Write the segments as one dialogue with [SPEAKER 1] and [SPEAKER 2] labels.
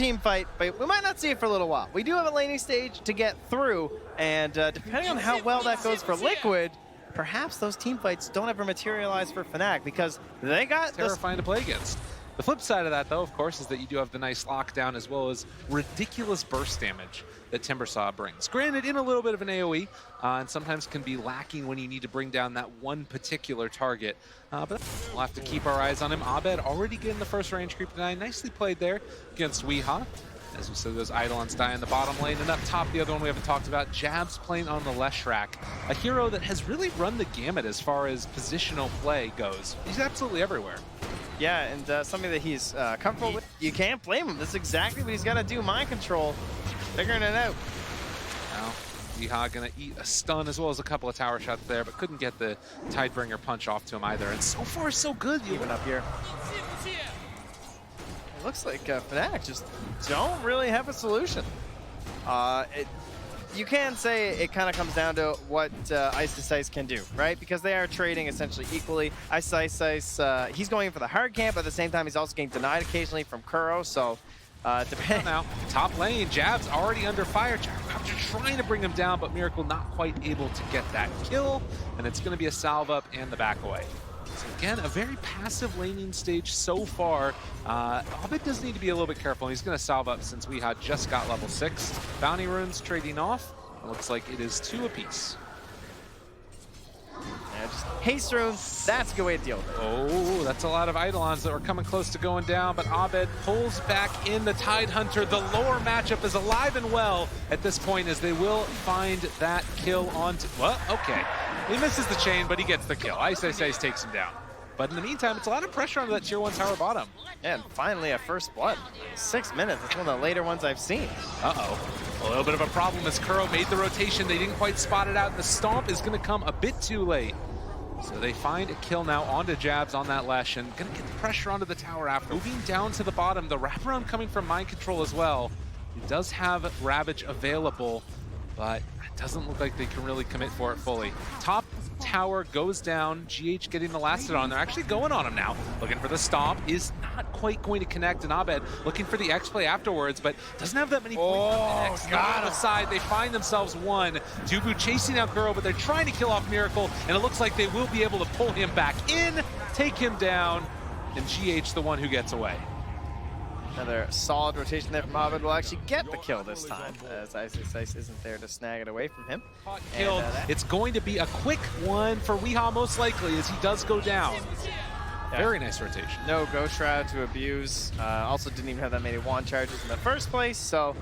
[SPEAKER 1] team fight, but we might not see it for a little while. We do have a laning stage to get through, and depending on how well that goes for Liquid, perhaps those team fights don't ever materialize for Fnatic because they got
[SPEAKER 2] terrifying to play against. The flip side of that, though, of course, is that you do have the nice lockdown as well as ridiculous burst damage that Timbersaw brings. Granted, in a little bit of an AoE, and sometimes can be lacking when you need to bring down that one particular target. But we'll have to keep our eyes on him. Abed already getting the first range creep tonight. Nicely played there against Weehaw. As we said, those Eidolons die in the bottom lane. And up top, the other one we haven't talked about, Jabs playing on the Leshrac. A hero that has really run the gamut as far as positional play goes. He's absolutely everywhere.
[SPEAKER 1] Yeah, and something that he's comfortable with. You can't blame him. This is exactly what he's got to do. Mind control, figuring it out.
[SPEAKER 2] Now, Weehaw gonna eat a stun as well as a couple of tower shots there, but couldn't get the Tidebringer punch off to him either. And so far, so good.
[SPEAKER 1] Even up here. It looks like Fnatic just don't really have a solution. You can say it kind of comes down to what Ice can do, right? Because they are trading essentially equally. Ice, he's going in for the hard camp, but at the same time, he's also getting denied occasionally from Kuro, so depending.
[SPEAKER 2] Now, top lane, Jab's already under fire. Jab's trying to bring him down, but Miracle not quite able to get that kill, and it's going to be a salve up and the back away. So again, a very passive laning stage so far. Abed does need to be a little bit careful, and he's going to salve up since we had just got level 6. Bounty runes trading off. It looks like it is 2 apiece.
[SPEAKER 1] Yeah, just haste runes, that's a good way to deal with it.
[SPEAKER 2] Oh, that's a lot of Eidolons that were coming close to going down, but Abed pulls back in the Tidehunter. The lower matchup is alive and well at this point as they will find that kill onto... Well, okay. He misses the chain, but he gets the kill. Ice takes him down. But in the meantime, it's a lot of pressure on that tier 1 tower bottom.
[SPEAKER 1] Yeah, and finally a first blood. 6 minutes, it's one of the later ones I've seen.
[SPEAKER 2] Uh-oh. A little bit of a problem as Kuro made the rotation. They didn't quite spot it out. The stomp is going to come a bit too late. So they find a kill now onto Jabs on that Lesh and going to get the pressure onto the tower after. Moving down to the bottom, the wraparound coming from Mind Control as well. He does have Ravage available, but it doesn't look like they can really commit for it fully. Top tower goes down, GH getting the Lastodon. They're actually going on him now. Looking for the stomp, is not quite going to connect, and Abed looking for the X-play afterwards, but doesn't have that many points. On the side, they find themselves one. Dubu chasing out Kuro, but they're trying to kill off Miracle, and it looks like they will be able to pull him back in, take him down, and GH the one who gets away.
[SPEAKER 1] Another solid rotation there from Abed will actually get the kill this time, as Ice isn't there to snag it away from him.
[SPEAKER 2] Killed. It's going to be a quick one for Weehaw most likely as he does go down. Yeah. Very nice rotation.
[SPEAKER 1] No Ghost Shroud to abuse. Also didn't even have that many wand charges in the first place, so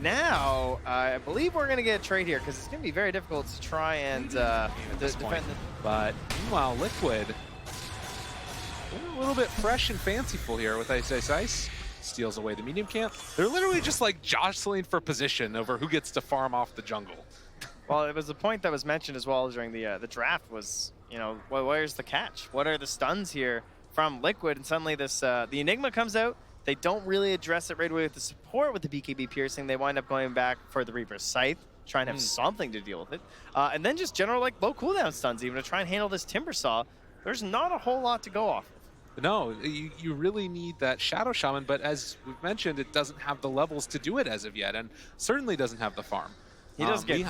[SPEAKER 1] now I believe we're going to get a trade here because it's going to be very difficult to try and defend.
[SPEAKER 2] But meanwhile, Liquid a little bit fresh and fanciful here with Ice. Steals away the medium camp. They're literally just like jostling for position over who gets to farm off the jungle.
[SPEAKER 1] Well, it was a point that was mentioned as well during the draft was, you know, well, where's the catch? What are the stuns here from Liquid? And suddenly this the Enigma comes out. They don't really address it right away with the support with the BKB piercing. They wind up going back for the Reaper's Scythe, trying to have something to deal with it. And then just general like low cooldown stuns even to try and handle this Timbersaw. There's not a whole lot to go off.
[SPEAKER 2] No, you really need that Shadow Shaman, but as we've mentioned, it doesn't have the levels to do it as of yet, and certainly doesn't have the farm.
[SPEAKER 1] He does get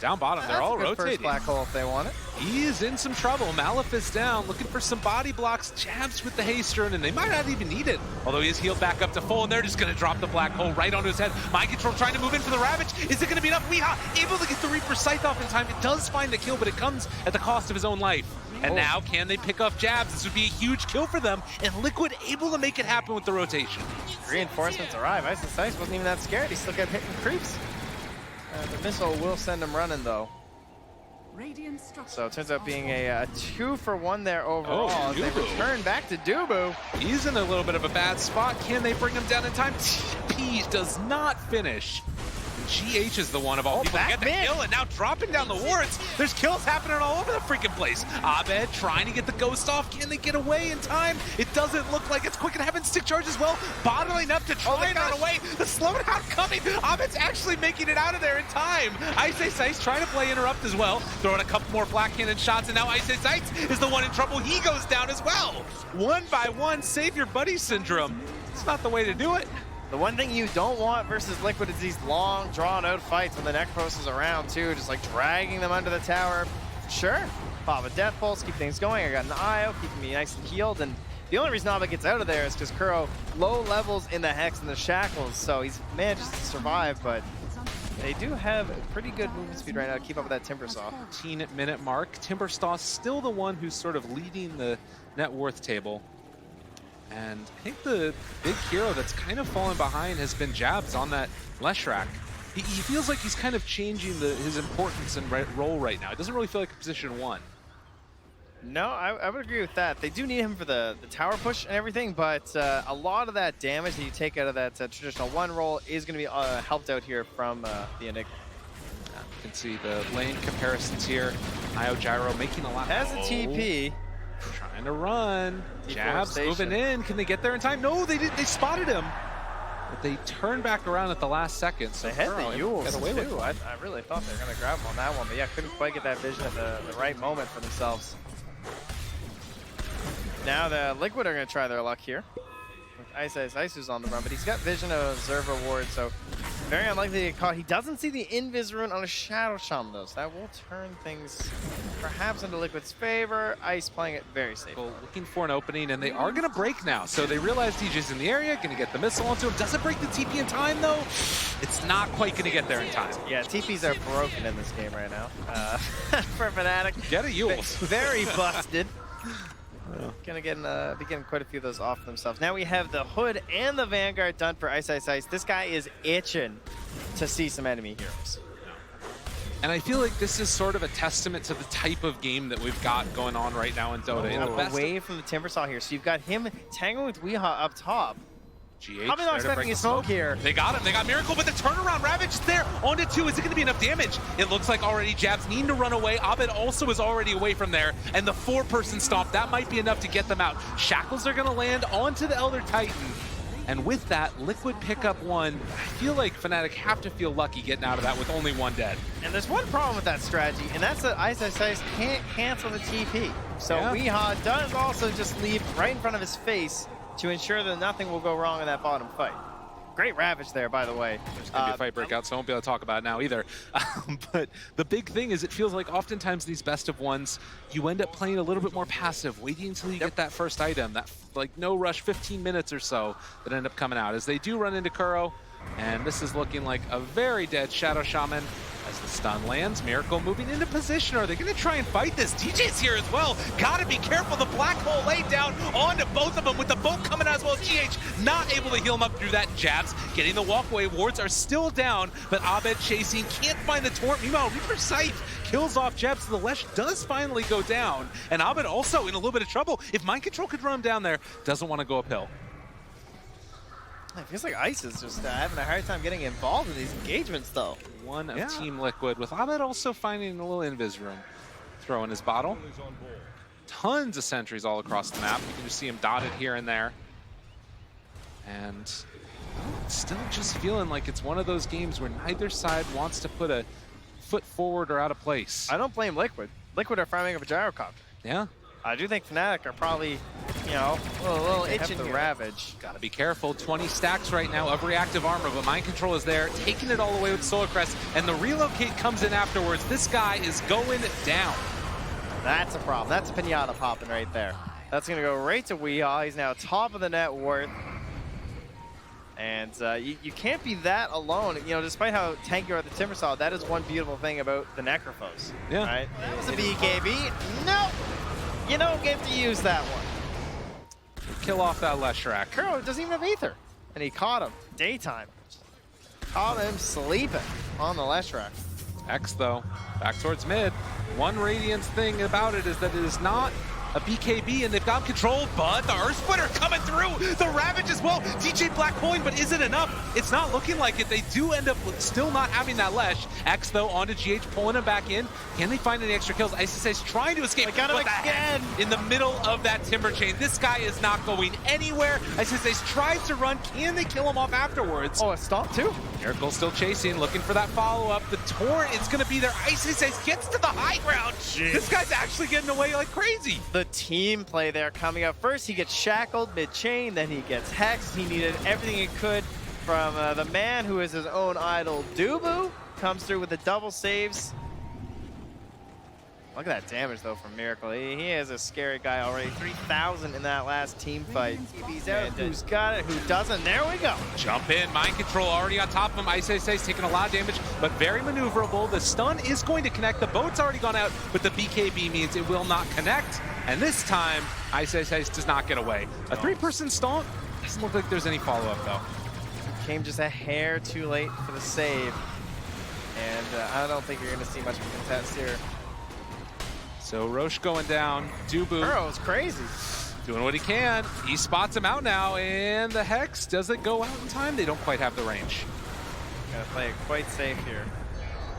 [SPEAKER 2] down bottom, they're all rotating.
[SPEAKER 1] First black hole if they want it.
[SPEAKER 2] He is in some trouble. Malefice down, looking for some body blocks. Jabs with the haste rune, and they might not even need it. Although he is healed back up to full, and they're just going to drop the black hole right onto his head. Mind Control trying to move in for the Ravage. Is it going to be enough? Weehaw able to get the Reaper Scythe off in time. It does find the kill, but it comes at the cost of his own life. And now, can they pick off Jabs? This would be a huge kill for them, and Liquid able to make it happen with the rotation.
[SPEAKER 1] Reinforcements arrive. Ice wasn't even that scared. He still kept hitting creeps. The missile will send him running, though. So it turns out being a 2-for-1 there overall. As they return back to Dubu.
[SPEAKER 2] He's in a little bit of a bad spot. Can they bring him down in time? TP does not finish. GH is the one of all people to get the kill, and now dropping down the wards. There's kills happening all over the freaking place. Abed trying to get the ghost off. Can they get away in time? It doesn't look like it's quick and having stick charge as well. Bottling up to try and run away. The slowdown coming. Abed's actually making it out of there in time. Ice trying to play interrupt as well. Throwing a couple more black cannon shots, and now Ice is the one in trouble. He goes down as well. One by one, save your buddy syndrome. It's not the way to do it.
[SPEAKER 1] The one thing you don't want versus Liquid is these long, drawn-out fights when the Necropulse is around, too, just like dragging them under the tower. Sure, pop a Death Pulse, keep things going. I got an IO, keeping me nice and healed, and the only reason Abed gets out of there is because Kuro low levels in the Hex and the Shackles, so he manages to survive, but they do have pretty good movement speed right now to keep up with that Timbersaw.
[SPEAKER 2] 14-minute mark. Timbersaw still the one who's sort of leading the net worth table. And I think the big hero that's kind of fallen behind has been Jabs on that Leshrac. He feels like he's kind of changing his importance and role right now. It doesn't really feel like a position 1.
[SPEAKER 1] No, I would agree with that. They do need him for the tower push and everything, but a lot of that damage that you take out of that traditional 1 role is going to be helped out here from the Enigma.
[SPEAKER 2] You can see the lane comparisons here. Io Gyro making a lot.
[SPEAKER 1] Has a TP.
[SPEAKER 2] Trying to run. Jabs moving in. Can they get there in time? No, they didn't. They spotted him. But they turned back around at the last second. So
[SPEAKER 1] they had the Yules too. I really thought they were going to grab him on that one, but yeah, couldn't quite get that vision at the right moment for themselves. Now the Liquid are going to try their luck here. Ice who's on the run, but he's got vision of Observer Ward, so very unlikely to get caught. He doesn't see the Invis rune on a Shadow Shaman though, so that will turn things perhaps into Liquid's favor. Ice playing it very safe.
[SPEAKER 2] Looking for an opening, and they are going to break now. So they realize DJ's in the area, going to get the missile onto him. Doesn't break the TP in time though. It's not quite going to get there in time.
[SPEAKER 1] Yeah, TPs are broken in this game right now. For Fnatic.
[SPEAKER 2] Get a Yules.
[SPEAKER 1] Very busted. Gonna be getting quite a few of those off themselves. Now we have the Hood and the Vanguard done for Ice. This guy is itching to see some enemy heroes.
[SPEAKER 2] And I feel like this is sort of a testament to the type of game that we've got going on right now in Dota.
[SPEAKER 1] Away from the Timbersaw here. So you've got him tangling with Weehaw up top.
[SPEAKER 2] GH
[SPEAKER 1] Probably not expecting a smoke here.
[SPEAKER 2] They got him. They got Miracle, but the turnaround Ravage is there. On to 2. Is it going to be enough damage? It looks like already Jabs needing to run away. Abed also is already away from there. And the 4-person stomp, that might be enough to get them out. Shackles are going to land onto the Elder Titan. And with that, Liquid pick up 1. I feel like Fnatic have to feel lucky getting out of that with only 1 dead.
[SPEAKER 1] And there's one problem with that strategy, and that's that Ice can't cancel the TP. So Weehaw does also just leave right in front of his face to ensure that nothing will go wrong in that bottom fight. Great Ravage there, by the way.
[SPEAKER 2] There's going to be a fight breakout, so I won't be able to talk about it now either. But the big thing is it feels like oftentimes these best of ones, you end up playing a little bit more passive, waiting until you get that first item, that like no rush 15 minutes or so that end up coming out. As they do run into Kuro, and this is looking like a very dead Shadow Shaman. As the stun lands, Miracle moving into position. Are they going to try and fight this? DJ's here as well. Gotta be careful. The Black Hole laid down onto both of them with the boat coming out as well. GH not able to heal him up through that. Jabs getting the walkway. Wards are still down, but Abed chasing. Can't find the Torrent. Meanwhile, Reaper Scythe kills off Jabs. The Lesh does finally go down, and Abed also in a little bit of trouble. If Mind Control could run him down there, doesn't want to go uphill.
[SPEAKER 1] It feels like Ice is just having a hard time getting involved in these engagements, though.
[SPEAKER 2] One of Team Liquid, with Abed also finding a little invis room. Throw in his bottle. Tons of sentries all across the map. You can just see him dotted here and there. And still just feeling like it's one of those games where neither side wants to put a foot forward or out of place.
[SPEAKER 1] I don't blame Liquid. Liquid are farming up a gyrocopter.
[SPEAKER 2] Yeah.
[SPEAKER 1] I do think Fnatic are probably, you know, a little itching to Ravage.
[SPEAKER 2] Gotta be careful. 20 stacks right now of reactive armor, but Mind Control is there, taking it all away with Solar Crest, and the relocate comes in afterwards. This guy is going down.
[SPEAKER 1] That's a problem. That's a pinata popping right there. That's gonna go right to Weehaw. He's now top of the net worth. And you can't be that alone. You know, despite how tanky you are the Timbersaw, that is one beautiful thing about the Necrophos.
[SPEAKER 2] Yeah.
[SPEAKER 1] Right? That was a BKB. No! You don't get to use that one.
[SPEAKER 2] Kill off that Leshrac.
[SPEAKER 1] Kuro doesn't even have Aether. And he caught him. Daytime. Caught him sleeping on the Leshrac.
[SPEAKER 2] X, though, back towards mid. One Radiance thing about it is that it is not a BKB, and they've got controlled, but the Earth Splitter coming through, the Ravage as well. DJ Black coin, but is it enough? It's not looking like it. They do end up still not having that Lesh. X, though, onto GH, pulling him back in. Can they find any extra kills? ICS's trying to escape.
[SPEAKER 1] They got him again.
[SPEAKER 2] In the middle of that Timber Chain. This guy is not going anywhere. ICS's tries to run. Can they kill him off afterwards?
[SPEAKER 1] Oh, a stomp too?
[SPEAKER 2] Miracle still chasing, looking for that follow-up. The Torrent is going to be there. ICS's gets to the high ground. Jeez. This guy's actually getting away like crazy.
[SPEAKER 1] The team play there coming up. First, he gets shackled mid-chain, then he gets hexed. He needed everything he could from the man who is his own idol, Dubu. Comes through with the double saves. Look at that damage, though, from Miracle. He is a scary guy already. 3,000 in that last team fight. He's out. Who's got it? Who doesn't? There we go.
[SPEAKER 2] Jump in. Mind control already on top of him. Ice is taking a lot of damage, but very maneuverable. The stun is going to connect. The boat's already gone out, but the BKB means it will not connect. And this time, Ice does not get away. A 3-person stomp doesn't look like there's any follow-up, though.
[SPEAKER 1] Came just a hair too late for the save. And I don't think you're going to see much of a contest here.
[SPEAKER 2] So Roche going down. Dubu.
[SPEAKER 1] Burrow's crazy.
[SPEAKER 2] Doing what he can. He spots him out now, and the Hex, does it go out in time? They don't quite have the range.
[SPEAKER 1] Gotta play it quite safe here.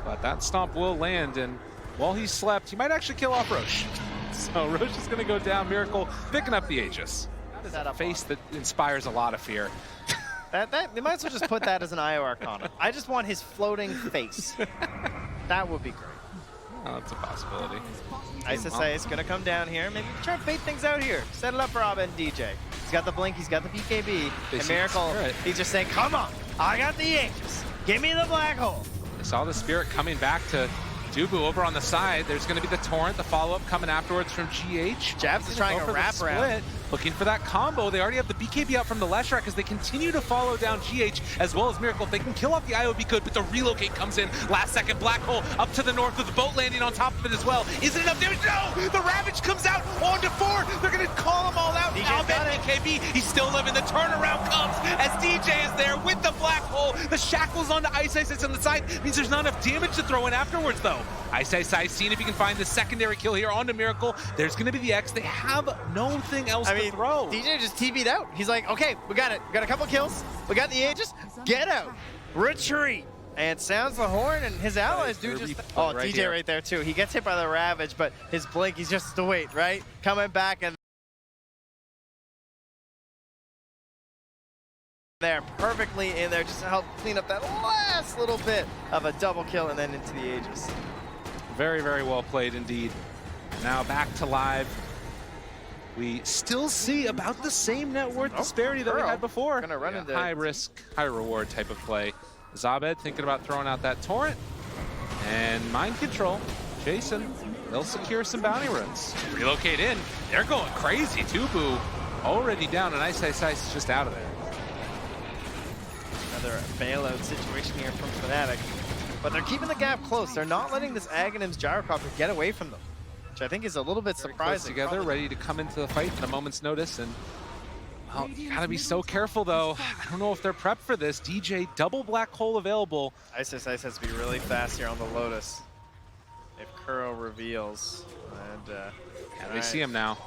[SPEAKER 2] But that stomp will land, and while he slept, he might actually kill off Roche. So Roche is gonna go down. Miracle picking up the Aegis. That is a face that inspires a lot of fear.
[SPEAKER 1] They might as well just put that as an IO Arcana. I just want his floating face. That would be great.
[SPEAKER 2] Oh, that's a possibility.
[SPEAKER 1] ISSA is going to come down here. Maybe try and fade things out here. Set it up for Abed and DJ. He's got the Blink, he's got the BKB. And Miracle, he's just saying, come on, I got the Aegis. Give me the black hole.
[SPEAKER 2] I saw the Spirit coming back to Dubu over on the side. There's going to be the Torrent, the follow-up coming afterwards from GH.
[SPEAKER 1] Jabs is trying to wrap around.
[SPEAKER 2] Looking for that combo. They already have the BKB out from the Leshrac as they continue to follow down GH as well as Miracle. If they can kill off the IO, be good, but the relocate comes in. Last second, Black Hole up to the north with the boat landing on top of it as well. Is it enough damage? No! The Ravage comes out onto 4. They're going to call them all out. Now BKB, he's still living. The turnaround comes as DJ is there with the Black Hole. The shackles onto Ice on the side means there's not enough damage to throw in afterwards, though. Ice, seeing if you can find the secondary kill here onto Miracle. There's going to be the X. They have nothing else to throw.
[SPEAKER 1] DJ just TV'd out. He's like, okay, we got it. We got a couple kills. We got the Aegis. Get out. Retreat. And sounds the horn, and his allies do just... Oh, right DJ here. Right there, too. He gets hit by the Ravage, but his Blink, he's just to wait, right? Coming back, and there perfectly in there just to help clean up that last little bit of a double kill and then into the Aegis.
[SPEAKER 2] Very, very well played indeed. Now back to live. We still see about the same net worth disparity that we had before.
[SPEAKER 1] Gonna run into
[SPEAKER 2] high risk, high reward type of play. Zabed thinking about throwing out that Torrent. And Mind Control, Jason, they'll secure some bounty runs. Relocate in, they're going crazy. Dubu already down, and Ice is just out of there.
[SPEAKER 1] Another bailout situation here from Fnatic. But they're keeping the gap close. They're not letting this Aghanim's Gyrocopter get away from them, which I think is a little bit surprising.
[SPEAKER 2] Together, ready to come into the fight at a moment's notice. And well, you gotta be so careful, though. I don't know if they're prepped for this. DJ, double Black Hole available.
[SPEAKER 1] Ice has to be really fast here on the Lotus. If Kuro reveals. And
[SPEAKER 2] yeah, they see him now.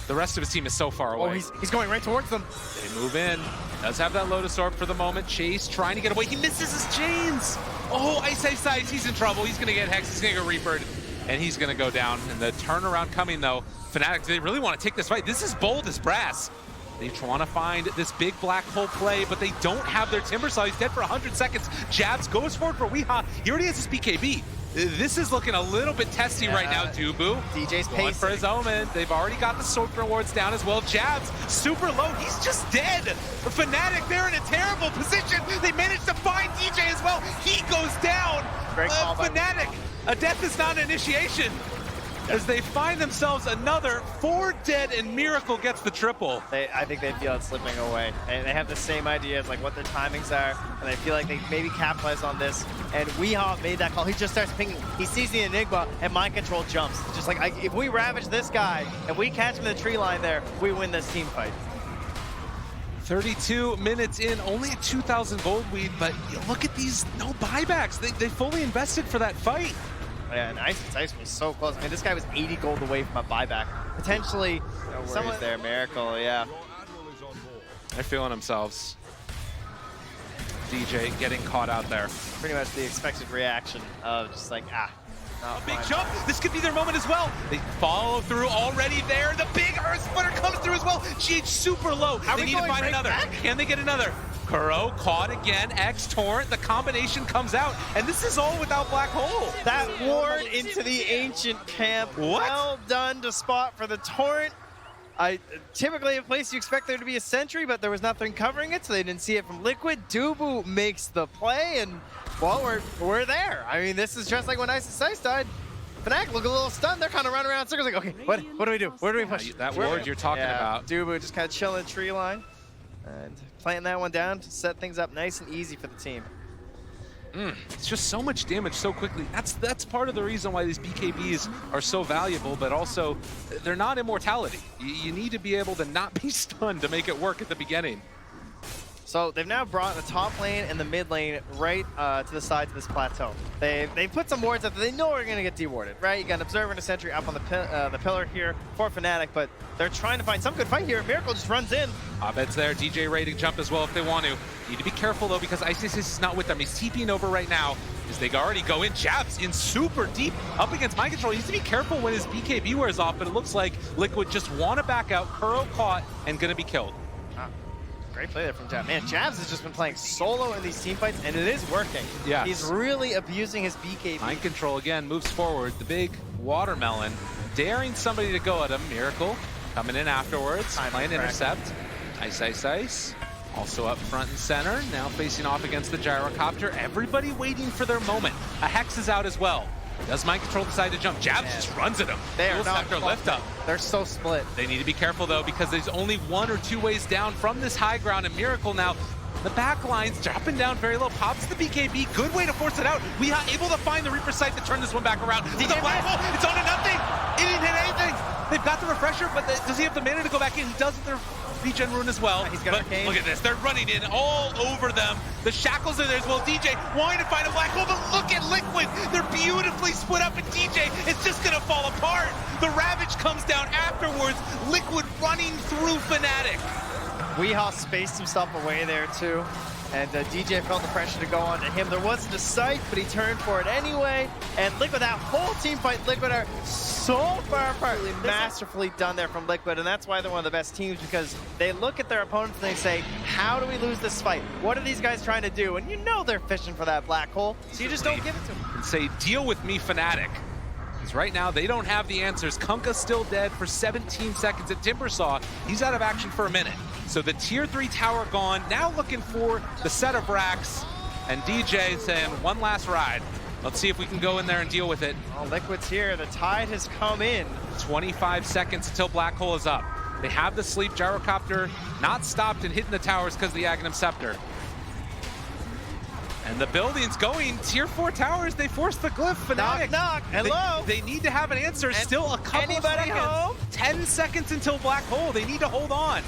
[SPEAKER 2] The rest of his team is so far away.
[SPEAKER 1] Oh, he's going right towards them.
[SPEAKER 2] They move in. Does have that Lotus Orb for the moment. Chase trying to get away. He misses his chains. Oh, Ice, he's in trouble. He's gonna get Hex, he's gonna get Reapered, and he's gonna go down. And the turnaround coming though. Fnatic, they really want to take this fight. This is bold as brass. They want to find this big Black Hole play, but they don't have their Timbersaw. He's dead for 100 seconds. Jabs goes forward for Weehaw. He already has his BKB. This is looking a little bit testy right now, Dubu.
[SPEAKER 1] DJ's
[SPEAKER 2] going for his Omen. They've already got the sword rewards down as well. Jabs, super low. He's just dead. Fnatic, they're in a terrible position. They managed to find DJ as well. He goes down.
[SPEAKER 1] Great call by
[SPEAKER 2] Fnatic, a death is not an initiation. As they find themselves another 4 dead, and Miracle gets the triple.
[SPEAKER 1] I think they feel it slipping away. They have the same ideas, like what their timings are, and they feel like they maybe capitalize on this. And Weehaw made that call. He just starts pinging. He sees the Enigma, and Mind Control jumps. Just like, if we ravage this guy, if we catch him in the tree line there, we win this team fight.
[SPEAKER 2] 32 minutes in, only a 2,000 gold lead, but look at these no buybacks. They fully invested for that fight.
[SPEAKER 1] Yeah, and Ice was so close. I mean, this guy was 80 gold away from a buyback. Potentially, someone there, Miracle, yeah.
[SPEAKER 2] They're feeling themselves. DJ getting caught out there.
[SPEAKER 1] Pretty much the expected reaction of just like, a
[SPEAKER 2] big jump. This could be their moment as well. They follow through already there. The big Earth Splitter comes through as well. GH super low. They need to find another. Can they get another? Kuro caught again, X Torrent, the combination comes out, and this is all without Black Hole.
[SPEAKER 1] That ward into the Ancient camp. What? Well done to spot for the Torrent. Typically a place you expect there to be a sentry, but there was nothing covering it, so they didn't see it from Liquid. Dubu makes the play, and well, we're there. I mean, this is just like when Ice died. Fnatic look a little stunned. They're kind of running around in circles like, okay, what do we do? Where do we push?
[SPEAKER 2] That ward you're talking about.
[SPEAKER 1] Dubu just kind of chilling tree line and planting that one down to set things up nice and easy for the team.
[SPEAKER 2] It's just so much damage so quickly. That's part of the reason why these BKBs are so valuable, but also they're not immortality. You need to be able to not be stunned to make it work at the beginning.
[SPEAKER 1] So they've now brought the top lane and the mid lane right to the sides of this plateau. They've put some wards up that they know are going to get dewarded, right? You got an Observer and a Sentry up on the pillar here for Fnatic, but they're trying to find some good fight here. Miracle just runs in.
[SPEAKER 2] Abed's there, DJ ready to jump as well if they want to. Need to be careful though because Isis is not with them. He's TPing over right now as they already go in. Jabs in super deep up against Mind Control. He needs to be careful when his BKB wears off, but it looks like Liquid just want to back out. Kuro caught and going to be killed.
[SPEAKER 1] Great play there from Jabs. Man, Jabs has just been playing solo in these team fights, and it is working.
[SPEAKER 2] Yeah,
[SPEAKER 1] he's really abusing his BKB.
[SPEAKER 2] Mind Control again moves forward. The big watermelon, daring somebody to go at him. Miracle coming in afterwards, playing intercept. Ice. Also up front and center, now facing off against the gyrocopter. Everybody waiting for their moment. A Hex is out as well. Does Mind Control decide to jump? Jabs just runs at him.
[SPEAKER 1] They are not
[SPEAKER 2] lift up.
[SPEAKER 1] They're so split.
[SPEAKER 2] They need to be careful though because there's only 1 or 2 ways down from this high ground, and Miracle now the back line's dropping down very low. Pops the BKB. Good way to force it out. We are able to find the Reaper site to turn this one back around. The black hole. It's on to nothing. It didn't hit anything. They've got the refresher, but does he have the mana to go back in? He does with their regen rune as well.
[SPEAKER 1] He's got Arcane.
[SPEAKER 2] Look at this. They're running in all over them. The shackles are there as well. DJ wanting to find a black hole, but look at Liquid. They're beautifully split up, and DJ is just going to fall apart. The Ravage comes down afterwards. Liquid running through Fnatic.
[SPEAKER 1] Weehaw spaced himself away there too, and DJ felt the pressure to go on to him. There wasn't a sight, but he turned for it anyway. And Liquid, that whole team fight, Liquid are so far apart. Really masterfully done there from Liquid, and that's why they're one of the best teams, because they look at their opponents and they say, how do we lose this fight? What are these guys trying to do? And you know they're fishing for that black hole, so you just don't give it to them.
[SPEAKER 2] And say, deal with me, Fnatic. Because right now, they don't have the answers. Kunkka's still dead for 17 seconds at Timbersaw. He's out of action for a minute. So the tier 3 tower gone, now looking for the set of racks, and DJ saying one last ride. Let's see if we can go in there and deal with it.
[SPEAKER 1] Oh, Liquid's here, the tide has come in.
[SPEAKER 2] 25 seconds until Black Hole is up. They have the sleep gyrocopter not stopped and hitting the towers because of the Aghanim Scepter. And the building's going, tier 4 towers, they force the glyph. Fnatic.
[SPEAKER 1] Knock, hello.
[SPEAKER 2] They need to have an answer. And still a couple
[SPEAKER 1] anybody
[SPEAKER 2] seconds.
[SPEAKER 1] Home?
[SPEAKER 2] 10 seconds until Black Hole. They need to hold on.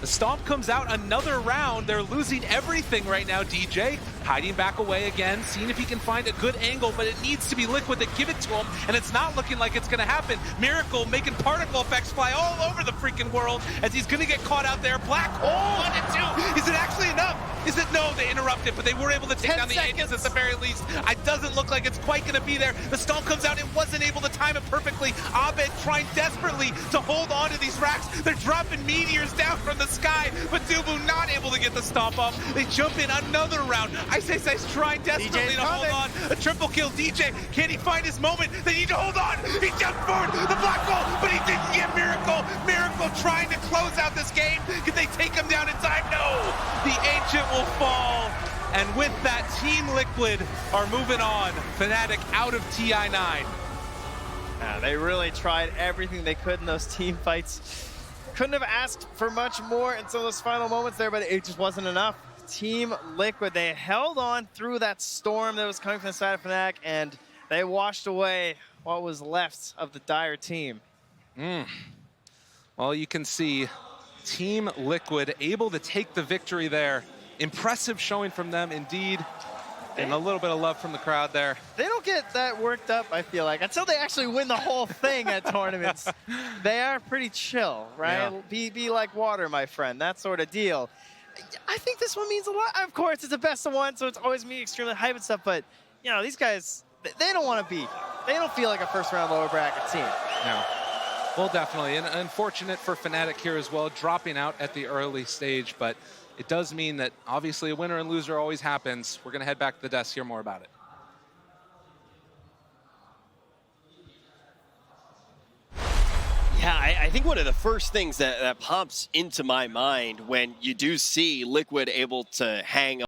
[SPEAKER 2] The Stomp comes out another round. They're losing everything right now, DJ. Hiding back away again, seeing if he can find a good angle, but it needs to be Liquid that give it to him, and it's not looking like it's going to happen. Miracle making particle effects fly all over the freaking world as he's going to get caught out there. Black Hole 1 and 2. Is it actually enough? Is it? No, they interrupted, but they were able to take down the Aegis at the very least. It doesn't look like it's quite going to be there. The Stomp comes out and wasn't able to time it perfectly. Abed trying desperately to hold on to these racks. They're dropping meteors down from the sky, but Dubu not able to get the Stomp off. They jump in another round. Ice trying desperately to hold on. A triple kill. DJ, can he find his moment? They need to hold on. He jumped forward, the black hole, but he didn't get Miracle. Miracle trying to close out this game. Can they take him down in time? No. The Ancient will fall. And with that, Team Liquid are moving on. Fnatic out of TI9.
[SPEAKER 1] They really tried everything they could in those team fights. Couldn't have asked for much more in some of those final moments there, but it just wasn't enough. Team Liquid, they held on through that storm that was coming from the side of Fnatic, and they washed away what was left of the Dire team.
[SPEAKER 2] Well, you can see Team Liquid able to take the victory there. Impressive showing from them, indeed. And a little bit of love from the crowd there.
[SPEAKER 1] They don't get that worked up, I feel like, until they actually win the whole thing at tournaments. They are pretty chill, right? Yeah. Be like water, my friend, that sort of deal. I think this one means a lot. Of course, it's a best of one, so it's always me extremely hype and stuff, but, you know, these guys, they don't want to be. They don't feel like a first-round lower bracket team.
[SPEAKER 2] No. Well, definitely. And unfortunate for Fnatic here as well, dropping out at the early stage, but it does mean that obviously a winner and loser always happens. We're going to head back to the desk, hear more about it.
[SPEAKER 3] Yeah, I think one of the first things that pops into my mind when you do see Liquid able to hang